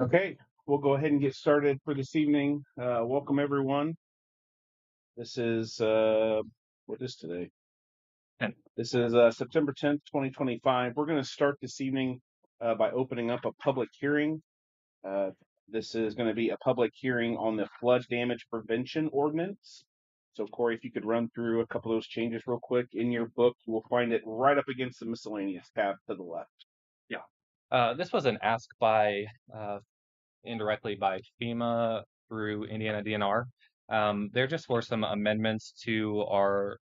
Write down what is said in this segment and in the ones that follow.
Okay, we'll go ahead and get started for this evening. Welcome everyone. This is what is today? This is September 10th, 2025. We're going to start this evening by opening up a public hearing. This is going to be a public hearing on the flood damage prevention ordinance. So Corey, if you could run through a couple of those changes real quick in your book, you will find it right up against the miscellaneous tab to the left. This was an ask by indirectly by FEMA through Indiana DNR. There just were some amendments to our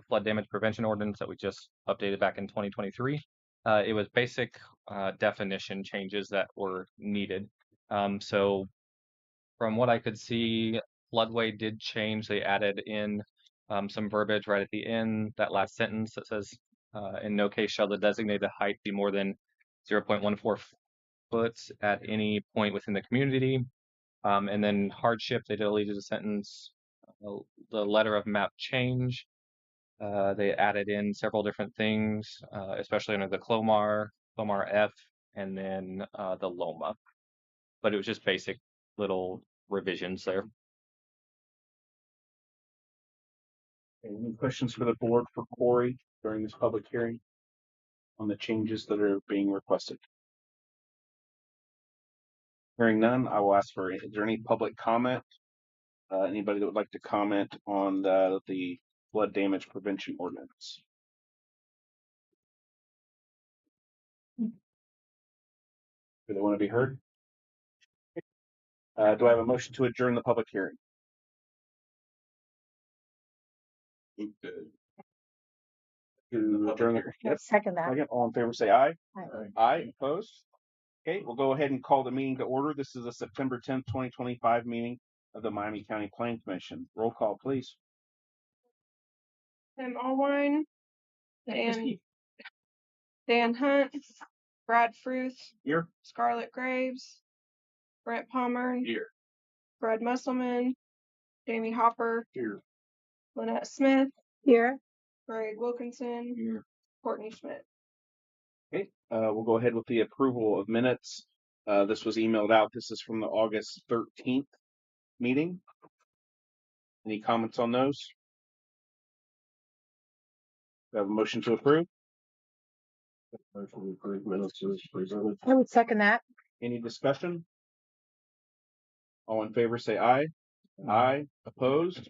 flood damage prevention ordinance that we just updated back in 2023. It was basic definition changes that were needed. So from what I could see, floodway did change. They added in some verbiage right at the end, that last sentence that says, in no case shall the designated height be more than 0.14 foot at any point within the community. And then hardship, they deleted a sentence. The letter of map change, they added in several different things, especially under the Clomar F, and then the Loma. But it was just basic little revisions there. Any questions for the board for Corey during this public hearing on the changes that are being requested? Hearing none, I will ask for, is there any public comment? Anybody that would like to comment on the flood damage prevention ordinance? Do they want to be heard? Do I have a motion to adjourn the public hearing? To adjourn the Yep. Second that. second, all in favor say aye. Aye. Aye, opposed? Okay, we'll go ahead and call the meeting to order. This is a September 10th, 2025 meeting of the Miami County Planning Commission. Roll call, please. Tim Allwine, Dan Hunt, Brad Fruth, Here. Scarlett Graves, Brent Palmer, Here. Fred Musselman, Jamie Hopper, Here. Lynette Smith, Here. Greg Wilkinson, Here. Courtney Schmidt. Okay, we'll go ahead with the approval of minutes. This was emailed out. This is from the August 13th meeting. Any comments on those? We have a motion to approve. Motion to approve minutes as presented. I would second that. Any discussion? All in favor say aye. Aye. Opposed?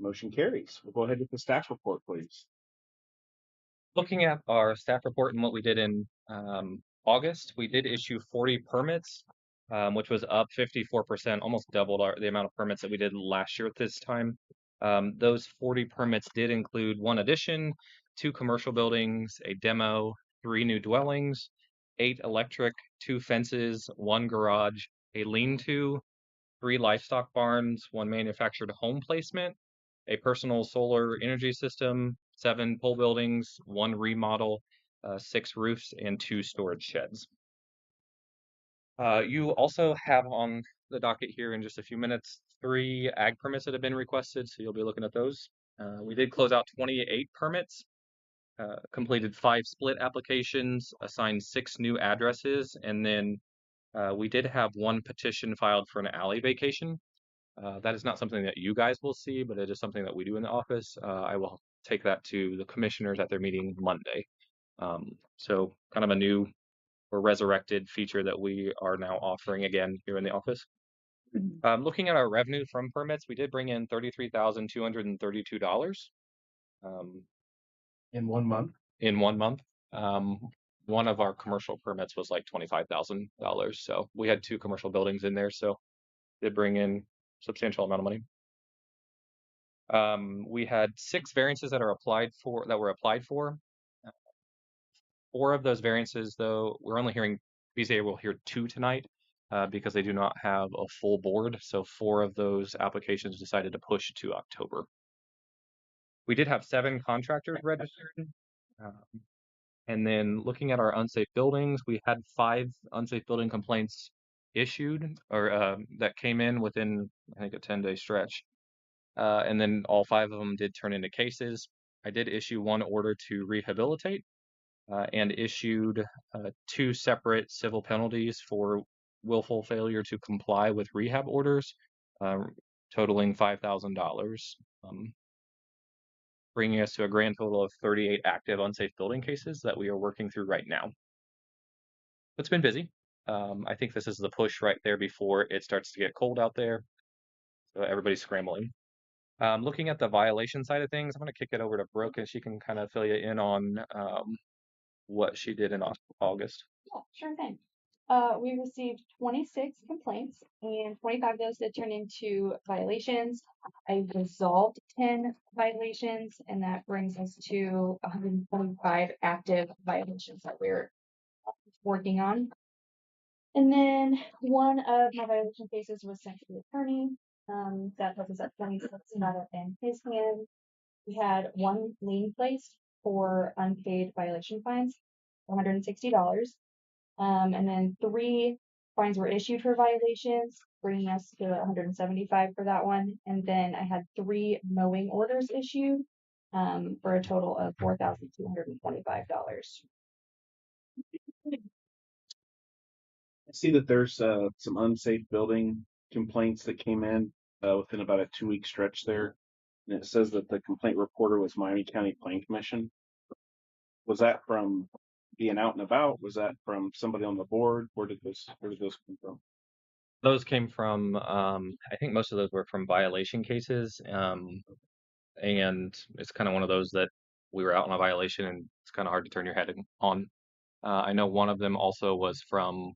Motion carries. We'll go ahead with the staff report, please. Looking at our staff report and what we did in August, we did issue 40 permits, which was up 54%, almost doubled the amount of permits that we did last year at this time. Those 40 permits did include 1 addition, 2 commercial buildings, a demo, 3 new dwellings, 8 electric, 2 fences, 1 garage, a lean-to, 3 livestock barns, 1 manufactured home placement, a personal solar energy system, 7 pole buildings, 1 remodel, 6 roofs, and 2 storage sheds. You also have on the docket here in just a few minutes 3 ag permits that have been requested, so you'll be looking at those. We did close out 28 permits, completed 5 split applications, assigned 6 new addresses, and then we did have 1 petition filed for an alley vacation. That is not something that you guys will see, but it is something that we do in the office. I will take that to the commissioners at their meeting Monday. So kind of a new or resurrected feature that we are now offering again here in the office. Looking at our revenue from permits, we did bring in $33,232 In 1 month. in 1 month. One of our commercial permits was like $25,000. So we had 2 commercial buildings in there, so did bring in substantial amount of money. We had 6 variances that were applied for. 4 of those variances, though, we're only hearing, BZA will hear 2 tonight because they do not have a full board. So 4 of those applications decided to push to October. We did have 7 contractors registered. And then looking at our unsafe buildings, we had 5 unsafe building complaints issued or that came in within, I think, a 10-day stretch. And then all 5 of them did turn into cases. I did issue 1 order to rehabilitate and issued 2 separate civil penalties for willful failure to comply with rehab orders, totaling $5,000, bringing us to a grand total of 38 active unsafe building cases that we are working through right now. It's been busy. I think this is the push right there before it starts to get cold out there. So everybody's scrambling. Looking at the violation side of things, I'm going to kick it over to Brooke and she can kind of fill you in on what she did in August. Yeah, sure thing. We received 26 complaints and 25 of those did turn into violations. I resolved 10 violations and that brings us to 125 active violations that we're working on. And then one of my violation cases was sent to the attorney. That puts us at 26 in his hands. We had one lien placed for unpaid violation fines, $160. And then 3 fines were issued for violations, bringing us to 175 for that one. And then I had 3 mowing orders issued for a total of $4,225. I see that there's some unsafe building complaints that came in within about a 2-week stretch there. And it says that the complaint reporter was Miami County Plan Commission. Was that from being out and about? Was that from somebody on the board? Where did those come from? Those came from, I think most of those were from violation cases. And it's kind of one of those that we were out on a violation and it's kind of hard to turn your head on. I know one of them also was from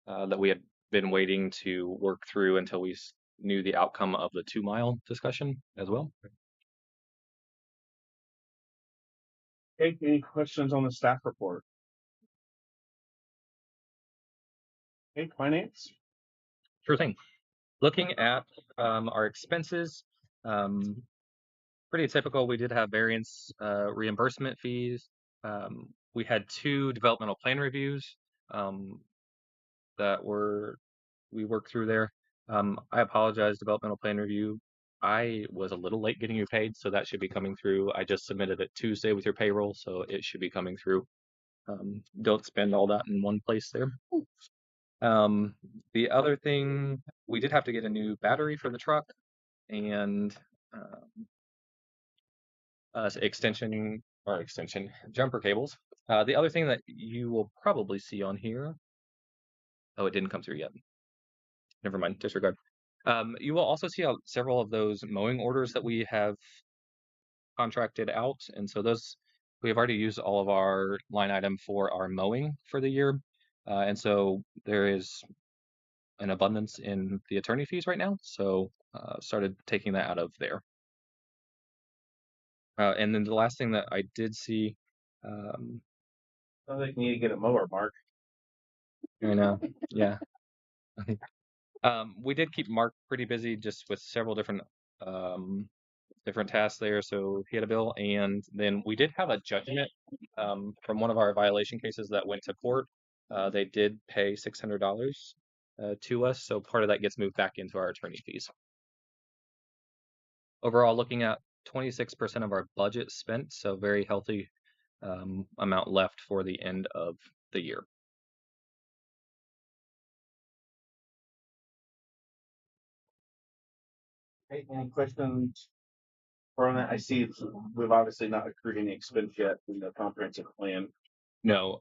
that we had been waiting to work through until we knew the outcome of the 2-mile discussion as well. Okay, any questions on the staff report? Okay, finance. Sure thing. Looking at our expenses, pretty typical. We did have variance reimbursement fees. We had 2 developmental plan reviews that we worked through there. I apologize, developmental plan review. I was a little late getting you paid, so that should be coming through. I just submitted it Tuesday with your payroll, so it should be coming through. Don't spend all that in one place there. The other thing, we did have to get a new battery for the truck and extension jumper cables. The other thing that you will probably see on here, oh, it didn't come through yet. Never mind, disregard. You will also see several of those mowing orders that we have contracted out, and so those we have already used all of our line item for our mowing for the year, and so there is an abundance in the attorney fees right now, so started taking that out of there. And then the last thing that I did see, I think you need to get a mower, Mark. I know, yeah. We did keep Mark pretty busy just with several different tasks there, so he had a bill, and then we did have a judgment from one of our violation cases that went to court. They did pay $600 to us, so part of that gets moved back into our attorney fees. Overall, looking at 26% of our budget spent, so very healthy amount left for the end of the year. Okay, any questions on that? I see we've obviously not accrued any expense yet in the comprehensive plan. No.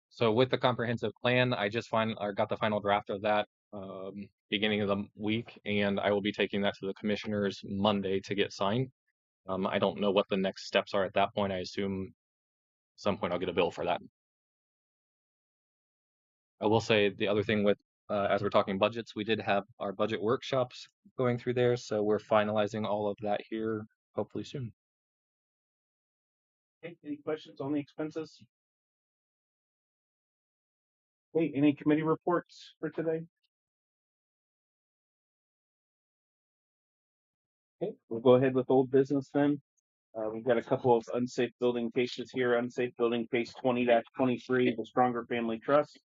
So with the comprehensive plan, I just got the final draft of that beginning of the week, and I will be taking that to the commissioners Monday to get signed. I don't know what the next steps are at that point. I assume at some point I'll get a bill for that. I will say the other thing with, as we're talking budgets, we did have our budget workshops going through there, so we're finalizing all of that here hopefully soon. Okay, any questions on the expenses? Okay, any committee reports for today? Okay, we'll go ahead with old business then. We've got a couple of unsafe building cases here. Unsafe building case 20-23, the Stronger Family Trust,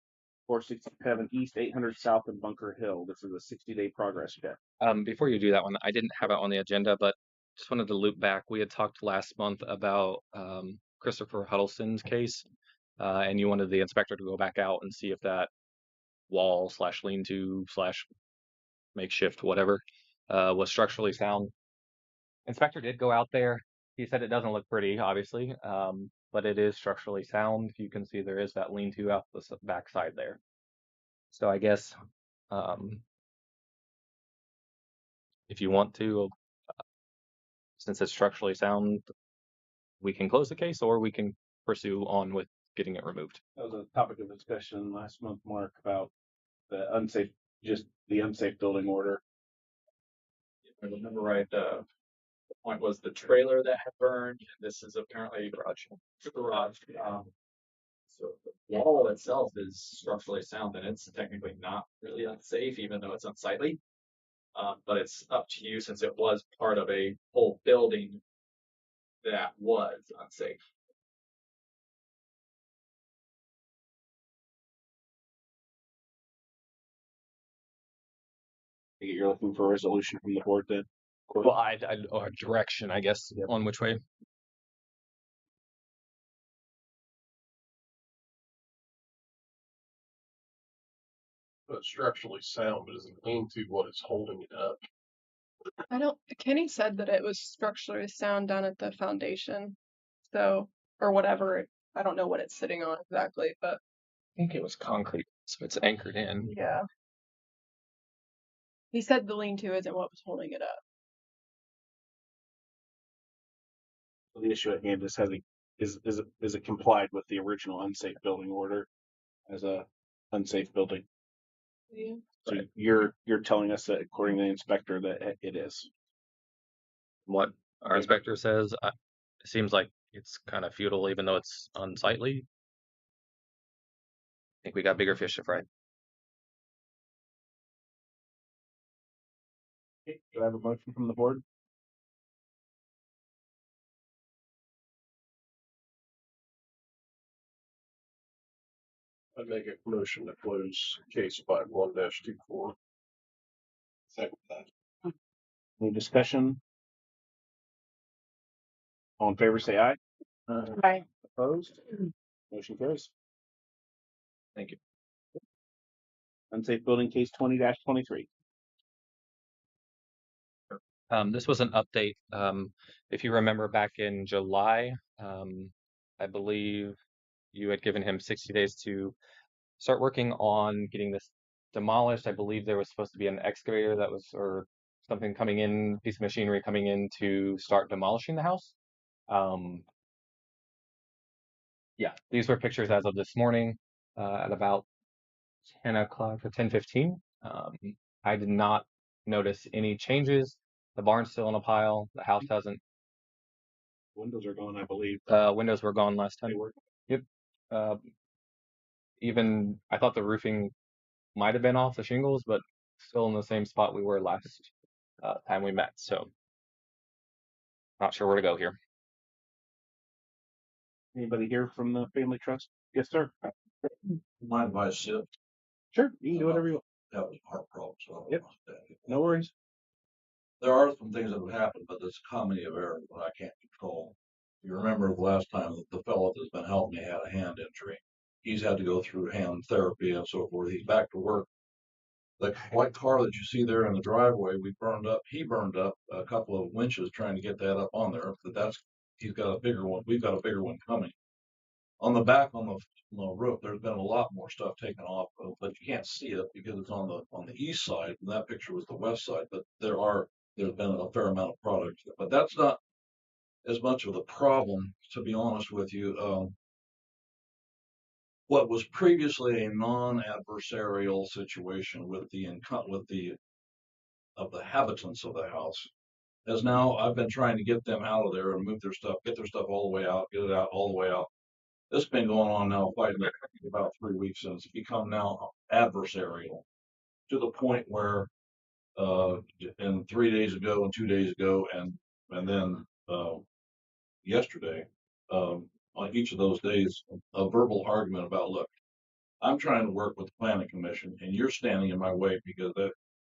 467 East, 800 South in Bunker Hill. This is a 60-day progress check. Before you do that one, I didn't have it on the agenda, but just wanted to loop back. We had talked last month about Christopher Huddleston's case, and you wanted the inspector to go back out and see if that wall / lean-to / makeshift whatever was structurally sound. Inspector did go out there. He said it doesn't look pretty, obviously, but it is structurally sound. You can see there is that lean-to out the back side there. So I guess if you want to, since it's structurally sound, we can close the case or we can pursue on with getting it removed. That was a topic of discussion last month, Mark, about the unsafe building order. If I remember right, the point was the trailer that had burned. This is apparently a garage. So the wall itself is structurally sound, and it's technically not really unsafe, even though it's unsightly. But it's up to you, since it was part of a whole building that was unsafe. You're looking for a resolution from the board then? Well, or direction, I guess, Yep. on which way. But structurally sound, but doesn't mean to what is holding it up. Kenny said that it was structurally sound down at the foundation. So, or whatever. I don't know what it's sitting on exactly, but I think it was concrete, so it's anchored in. yeah. He said the lean-to isn't what was holding it up. The issue at hand is it complied with the original unsafe building order as a unsafe building? Yeah. So you're telling us that according to the inspector that it is. What our inspector says, it seems like it's kind of futile, even though it's unsightly. I think we got bigger fish to fry. Okay, do I have a motion from the board? I'd make a motion to close case 51-24. Second that. Any discussion? All in favor, say aye. Aye. Opposed? Motion carries. Thank you. Unsafe building case 20-23. This was an update. If you remember back in July, I believe you had given him 60 days to start working on getting this demolished. I believe there was supposed to be an excavator or something coming in, piece of machinery coming in to start demolishing the house. Yeah, these were pictures as of this morning at about 10 o'clock or 10:15. I did not notice any changes. The barn's still in a pile. The house hasn't. Windows are gone, I believe. Windows were gone last time. They were. Yep. Even I thought the roofing might have been off the shingles, but still in the same spot we were last time we met. So not sure where to go here. Anybody here from the family trust? Yes, sir. Mind if I sit? Sure, you can do whatever you want. That was heart problem, so. Yep. No worries. There are some things that have happened, but there's a comedy of errors that I can't control. You remember the last time that the fellow that's been helping me had a hand injury. He's had to go through hand therapy and so forth. He's back to work. The white car that you see there in the driveway, he burned up a couple of winches trying to get that up on there. But he's got a bigger one. We've got a bigger one coming. On the back, on the roof, there's been a lot more stuff taken off, but you can't see it because it's on the east side. And that picture was the west side, but there's been a fair amount of product. But that's not as much of the problem, to be honest with you. What was previously a non-adversarial situation with the habitants of the house has now, I've been trying to get them out of there and move their stuff, get their stuff all the way out, get it out all the way out. This has been going on now quite about 3 weeks, and it's become now adversarial to the point where and 3 days ago and 2 days ago and then yesterday, on each of those days, a verbal argument about, look, I'm trying to work with the planning commission and you're standing in my way because that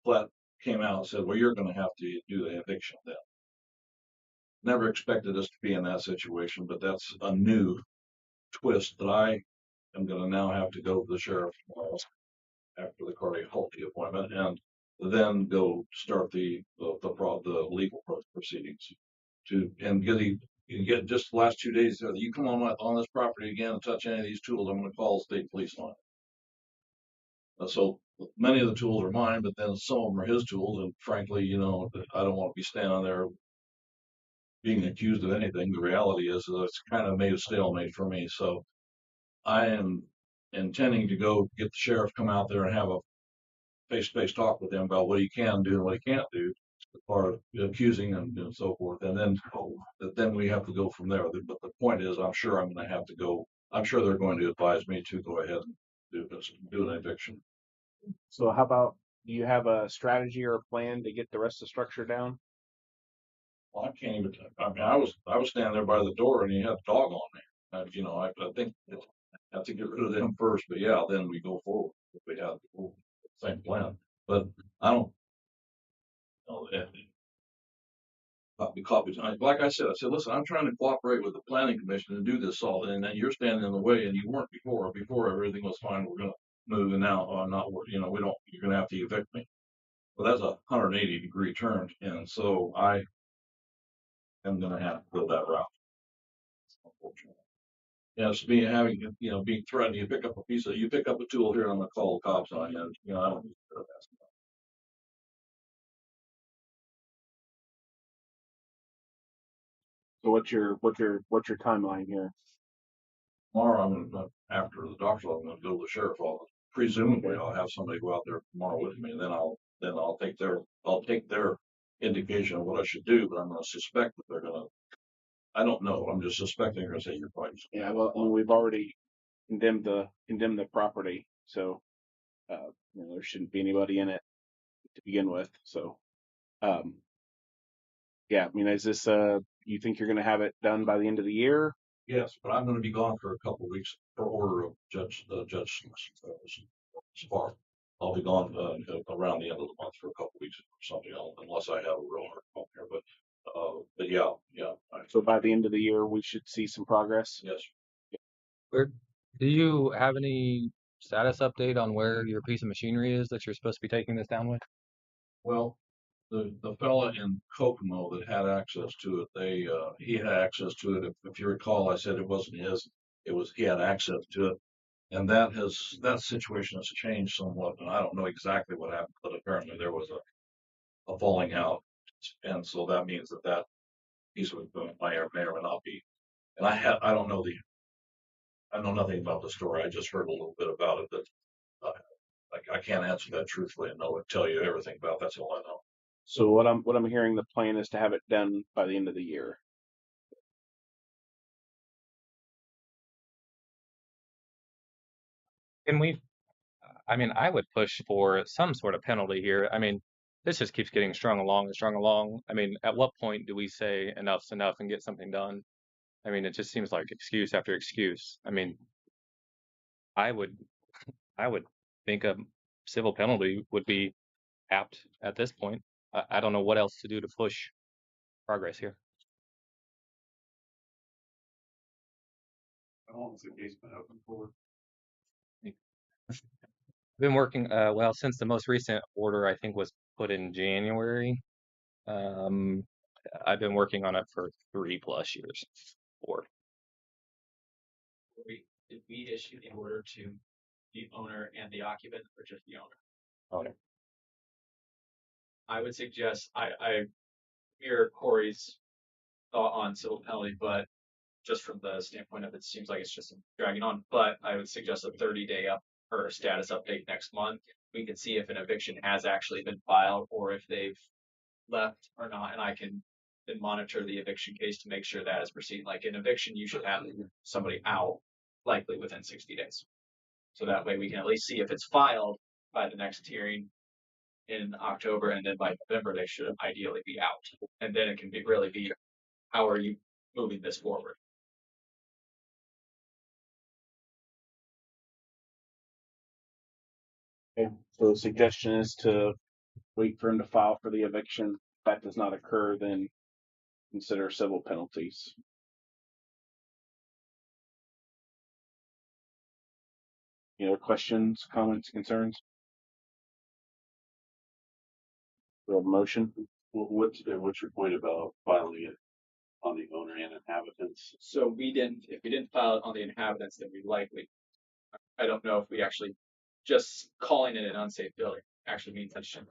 flat came out and said, well, you're going to have to do the eviction then. Never expected us to be in that situation, but that's a new twist that I am going to now have to go to the sheriff tomorrow after for the cardiology appointment, and then go start the legal proceedings and get just the last 2 days. You come on this property again and touch any of these tools, I'm going to call the state police on it. So many of the tools are mine, but then some of them are his tools, and frankly, I don't want to be standing there being accused of anything. The reality is that it's kind of made a stalemate for me. So I am intending to go get the sheriff, come out there and have a face-to-face talk with him about what he can do and what he can't do, as far as accusing and so forth. And then we have to go from there. But the point is, I'm sure I'm going to have to go. I'm sure they're going to advise me to go ahead and do an eviction. So how about, do you have a strategy or a plan to get the rest of the structure down? Well, I can't even. I mean, I was standing there by the door, and he had a dog on there. I think I have to get rid of them first. But yeah, then we go forward if we have the same plan. But I don't know. Copies. Like I said, listen, I'm trying to cooperate with the planning commission and do this all, and then you're standing in the way, and you weren't before. Before everything was fine, we're gonna move, and now not. We don't. You're gonna have to evict me. Well, that's a 180-degree turn, and so I am gonna have to go that route. Unfortunately. Yeah, it's being threatened. You pick up a tool here, and I'm gonna call the cops on you. I don't need to do that. So what's your timeline here? Tomorrow, after the doctor, I'm gonna go to the sheriff's office. Presumably, I'll have somebody go out there tomorrow with me, and then I'll take their indication of what I should do. But I'm gonna suspect that they're gonna. I don't know. I'm just suspecting they're gonna say you're right. Yeah, well, I mean, we've already condemned the property, so there shouldn't be anybody in it to begin with. So, yeah, I mean, is this you think you're going to have it done by the end of the year? Yes, but I'm going to be gone for a couple of weeks per order of Judge Spark. I'll be gone around the end of the month for a couple of weeks or something else, unless I have a real hard problem here. But yeah. So by the end of the year, we should see some progress. Yes. Do you have any status update on where your piece of machinery is that you're supposed to be taking this down with? Well, the fella in Kokomo that had access to it, he had access to it. If you recall, I said it wasn't his. He had access to it. And that situation has changed somewhat, and I don't know exactly what happened, but apparently there was a falling out, and so that means that piece of equipment may or may not be. And I don't know I know nothing about the story. I just heard a little bit about it. That I can't answer that truthfully and tell you everything about. That's all I know. So what I'm hearing, the plan is to have it done by the end of the year. I mean, I would push for some sort of penalty here. I mean, this just keeps getting strung along and strung along. I mean, at what point do we say enough's enough and get something done? I mean, it just seems like excuse after excuse. I mean, I would think a civil penalty would be apt at this point. I don't know what else to do to push progress here. How long has the case been open for? Been working well since the most recent order I think was put in January. I've been working on it for 3+ years. 4. Did we issue the order to the owner and the occupant, or just the owner? Owner. I would suggest I hear Corey's thought on civil penalty, but just from the standpoint of it seems like it's just dragging on. But I would suggest a 30-day status update next month. We can see if an eviction has actually been filed or if they've left or not, and I can then monitor the eviction case to make sure that is proceeding. Like an eviction, you should have somebody out likely within 60 days. So that way we can at least see if it's filed by the next hearing in October, and then by November they should ideally be out. And then it can really be, how are you moving this forward? Okay. So the suggestion is to wait for him to file for the eviction. If that does not occur, then consider civil penalties. Any other questions, comments, concerns? we have a motion? What's your point about filing it on the owner and inhabitants? So if we didn't file it on the inhabitants, then we likely, I don't know if we actually, just calling it an unsafe building actually means that shouldn't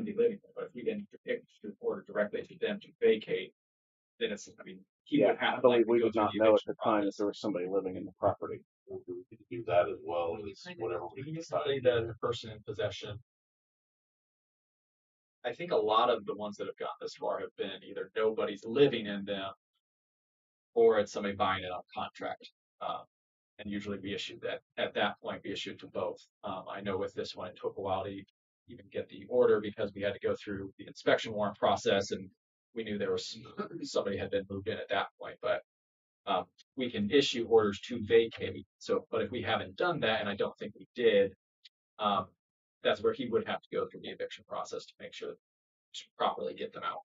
be living there. But if we didn't report directly to them to vacate, then it's, I mean, he would have. I believe we go did through not the know at eviction the time that process. there was somebody living in the property. We could do that as well as whatever we Usually decide. the person in possession. I think a lot of the ones that have gotten this far have been either nobody's living in them, or it's somebody buying it on contract. And usually we issued that at that point we issued to both. I know with this one it took a while to even get the order because we had to go through the inspection warrant process, and we knew there was somebody had been moved in at that point. But we can issue orders to vacate. So, but if we haven't done that, and I don't think we did, that's where he would have to go through the eviction process to make sure to properly get them out.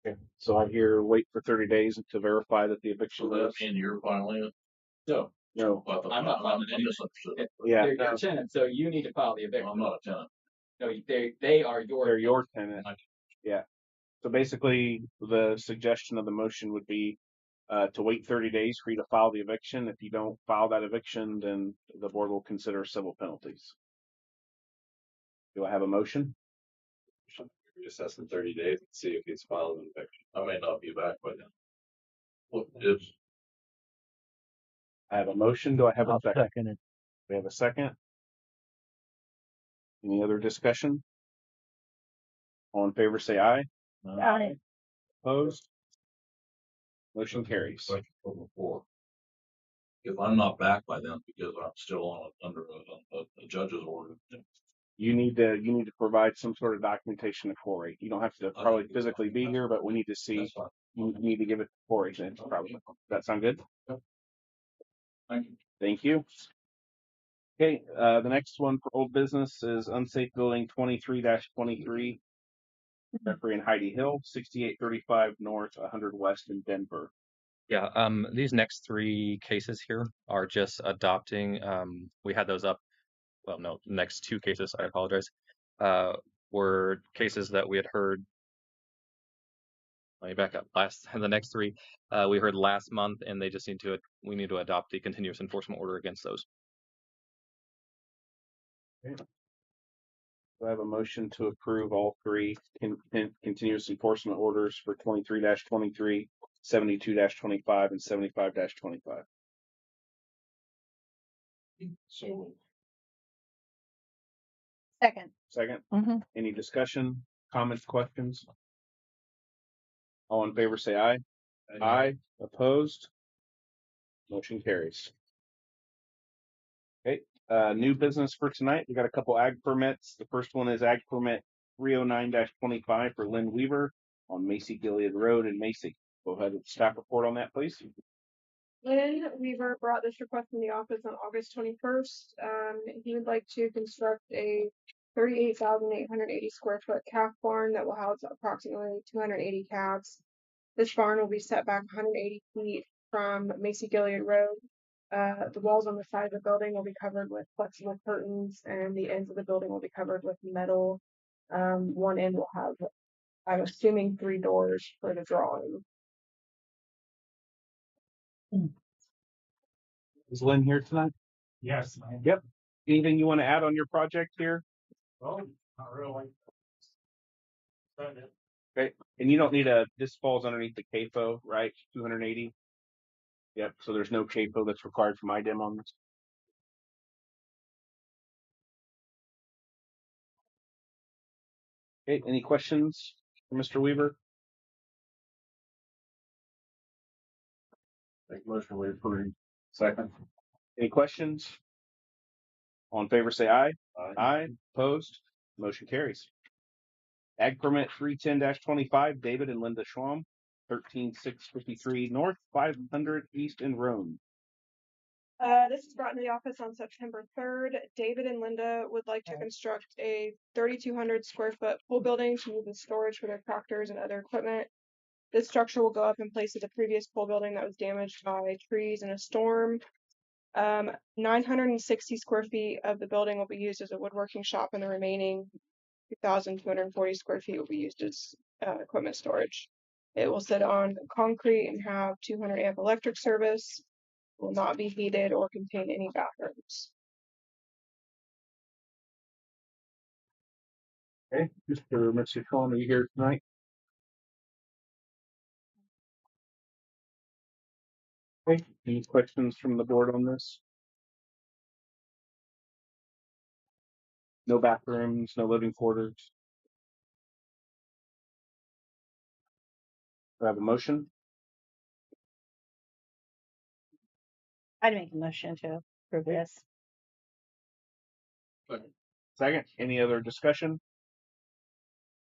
Okay. So I hear wait for 30 days to verify that the eviction So that was. mean you're filing it? So No. I'm not filing I misunderstood. Yeah. they're your tenant, so you need to file the eviction. I'm not a tenant. No, they are They're your. your tenant. Yeah. So basically, the suggestion of the motion would be to wait 30 days for you to file the eviction. If you don't file that eviction, then the board will consider civil penalties. Do I have a motion? Assess in 30 days and see if he's filed an eviction. I may not be back by then. Look, it's I have a motion. Do I have a second? Second it. We have a second. Any other discussion? All in favor, say aye. Aye. Opposed? Motion carries. like before. If I'm not back by then because I'm still under a judge's order, You need to provide some sort of documentation to Corey. You don't have to probably physically be here, but we need to see. that's fine. You need to give it to Corey. Then probably. Does that sound good? Thank you. Thank you. Okay, the next one for old business is unsafe building 23-23, Jeffrey and Heidi Hill, 6835 North, 100 West in Denver. Yeah, these next three cases here are just adopting. We had those up. Well, no, next two cases, I apologize, were cases that we had heard. Let me back up. The next three we heard last month, and they just we need to adopt the continuous enforcement order against those. Okay. Do I have a motion to approve all three continuous enforcement orders for 23-23, 72-25, and 75-25? So Second. Second. Mm-hmm. Any discussion, comments, questions? All in favor, say aye. Aye. Opposed? Motion carries. Okay. New business for tonight. We got a couple ag permits. The first one is ag permit 309-25 for Lynn Weaver on Macy Gilead Road in Macy. Go ahead with the staff report on that, please. Lynn Weaver brought this request in the office on August 21st. He would like to construct a 38,880 square foot calf barn that will house approximately 280 calves. This barn will be set back 180 feet from Macy Gilead Road. The walls on the side of the building will be covered with flexible curtains, and the ends of the building will be covered with metal. One end will have, I'm assuming, 3 doors for the drawing. Is Lynn here tonight? Yes. Yep. Anything you want to add on your project here? Oh, not really. Okay. And you don't need this falls underneath the CAFO, right? 280. Yep. So there's no CAFO that's required for my demo on this. Okay. Any questions for Mr. Weaver? make motion we approve. Second. Any questions? All in favor, say aye. Aye. Aye. Opposed? Motion carries. Ag permit 310-25, David and Linda Schwam, 13653 North, 500 East in Rome. This was brought into the office on September 3rd. David and Linda would like to construct a 3,200 square foot pool building to move the storage for their tractors and other equipment. This structure will go up in place of the previous pool building that was damaged by trees in a storm. 960 square feet of the building will be used as a woodworking shop, and the remaining 2,240 square feet will be used as equipment storage. It will sit on concrete and have 200 amp electric service. Will not be heated or contain any bathrooms. Okay, Mr. Mitchell, are you here tonight? Okay, any questions from the board on this? No bathrooms, no living quarters. Do I have a motion? I'd make a motion to approve this. Second, any other discussion?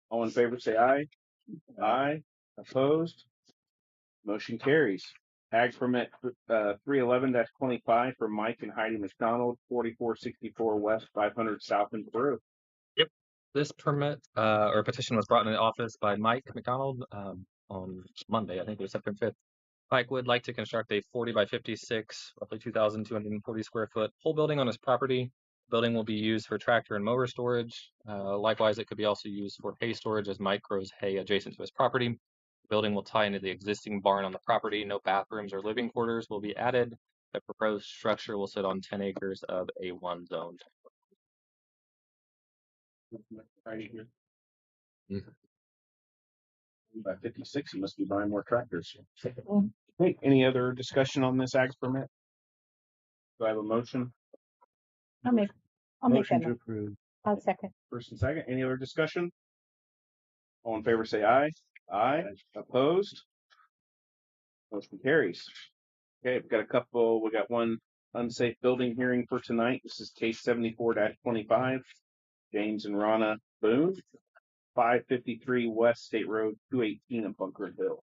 All in favor say aye. Aye. Opposed? Motion carries. Ag permit 311-25 for Mike and Heidi McDonald, 4464 West, 500 South in Peru. This permit or petition was brought in the office by Mike McDonald on Monday. I think it was September 5th. Mike would like to construct a 40 by 56, roughly 2,240 square foot whole building on his property. Building will be used for tractor and mower storage. Likewise, it could be also used for hay storage as Mike grows hay adjacent to his property. The building will tie into the existing barn on the property. No bathrooms or living quarters will be added. The proposed structure will sit on 10 acres of A1 zone. Right here. By 56, you must be buying more tractors. Hey, any other discussion on this ag permit? Do I have a motion? I'll make Motion that. to approve. I'll second. First and second. Any other discussion? All in favor say aye. Aye. Opposed? Motion carries. Okay, we got one unsafe building hearing for tonight. This is case 74-25. James and Ronna Boone, 553 West State Road 218 in Bunker Hill.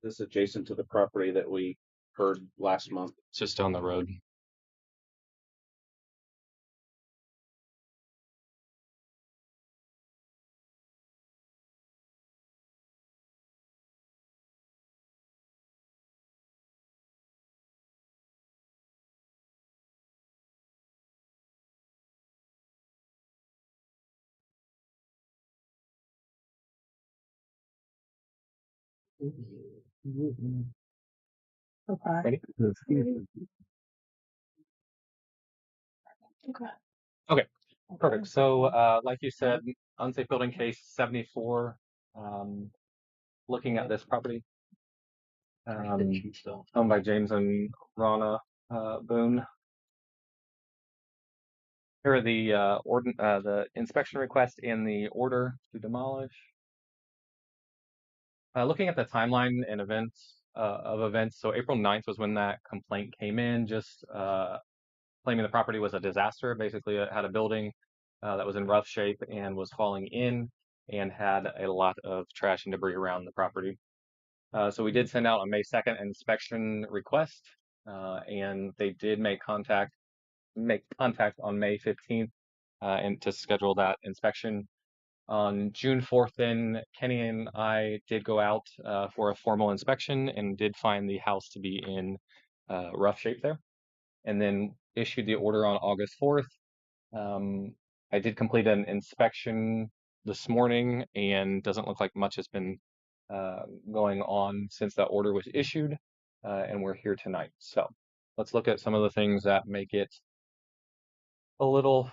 This is adjacent to the property that we heard last month. It's just down the road. Okay. Ready? Okay. Okay, perfect. So, like you said, unsafe building case 74. Looking at this property, owned by James and Ronna Boone. Here are the inspection request and the order to demolish. Looking at the timeline and events. So April 9th was when that complaint came in, just claiming the property was a disaster. Basically, it had a building that was in rough shape and was falling in and had a lot of trash and debris around the property. So we did send out a May 2nd inspection request, and they did make contact on May 15th and to schedule that inspection. On June 4th, then Kenny and I did go out for a formal inspection and did find the house to be in rough shape there, and then issued the order on August 4th. I did complete an inspection this morning, and doesn't look like much has been going on since that order was issued, and we're here tonight. So let's look at some of the things that make it a little